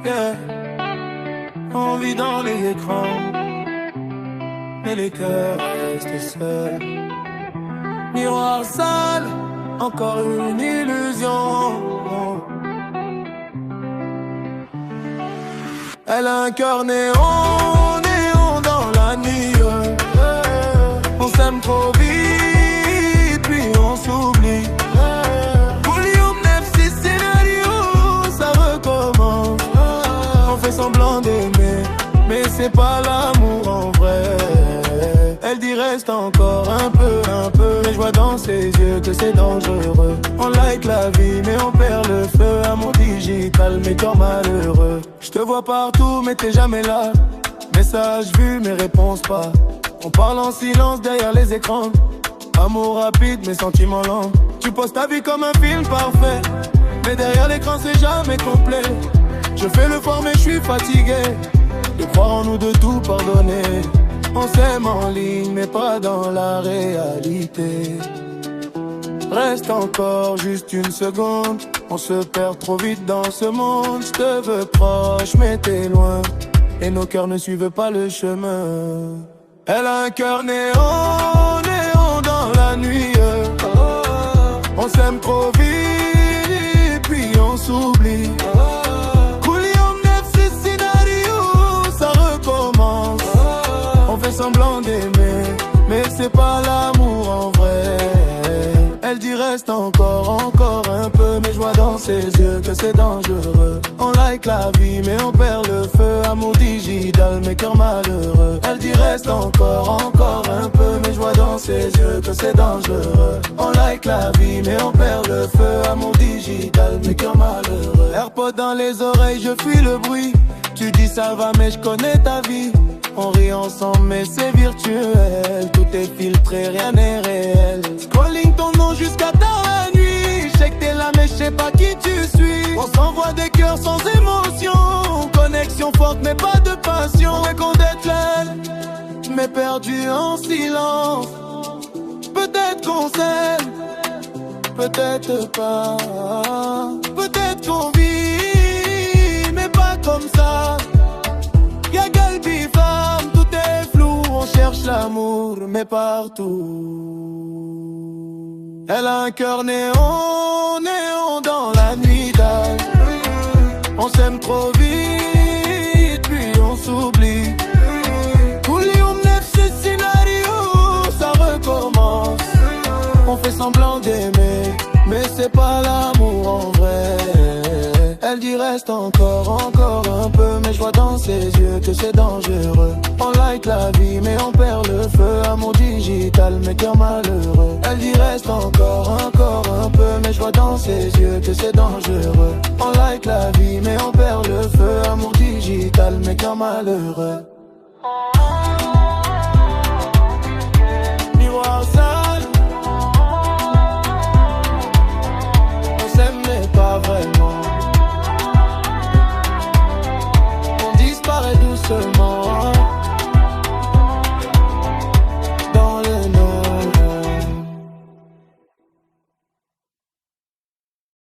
yeah. On vit dans les écrans, mais les cœurs restent seuls. Miroir sale, encore une illusion. Elle a un cœur néon, néon dans la nuit. On s'aime trop vite, puis on s'oublie. Bouillon, nefs, scénario, ça recommence. On fait semblant d'aimer, mais c'est pas l'amour en vrai. Elle dit reste encore un peu, mais je vois dans ses yeux que c'est dangereux. On like la vie mais on perd le feu. Amour digital mais cœur malheureux. Je te vois partout mais t'es jamais là. Message vu mais réponse pas. On parle en silence derrière les écrans. Amour rapide mais sentiments lents. Tu poses ta vie comme un film parfait, mais derrière l'écran c'est jamais complet. Je fais le fort mais je suis fatigué de croire en nous, de tout pardonner. On s'aime en ligne mais pas dans la réalité. Reste encore juste une seconde. On se perd trop vite dans ce monde. Je te veux proche mais t'es loin, et nos cœurs ne suivent pas le chemin. Elle a un cœur néon, néon dans la nuit. On s'aime trop vite puis on s'oublie. On fait semblant d'aimer, mais c'est pas l'amour en vrai. Elle dit reste encore un peu, mais je vois dans ses yeux que c'est dangereux. On like la vie mais on perd le feu. Amour digital mais cœur malheureux. Elle dit reste encore un peu, mais je vois dans ses yeux que c'est dangereux. On like la vie mais on perd le feu. Amour digital mais cœur malheureux. AirPods dans les oreilles, je fuis le bruit. Tu dis ça va mais je connais ta vie. On rit ensemble mais c'est virtuel. Tout est filtré, rien n'est réel. Scrolling ton nom jusqu'à tard la nuit. Je sais que t'es là mais je sais pas qui tu suis. On s'envoie des cœurs sans émotion. Connexion forte mais pas de passion. Et qu'on d'être seul mais perdu en silence. Peut-être qu'on s'aime, peut-être pas. Peut-être qu'on vit mais pas comme ça. Y'a galbi femme, tout est flou. On cherche l'amour mais partout. Elle a un cœur néon, néon dans la nuit d'âge. On s'aime trop vite puis on s'oublie. Bouillon, nef, ce scénario, ça recommence. On fait semblant d'aimer, mais c'est pas l'amour en vrai. Elle dit reste encore un peu, mais je vois dans ses yeux que c'est dangereux. On like la vie mais on perd le feu. Amour digital mais cœur malheureux. Elle dit reste encore un peu, mais je vois dans ses yeux que c'est dangereux. On like la vie mais on perd le feu. Amour digital mais cœur malheureux. Miroir sale, on s'aime mais pas vraiment. Doucement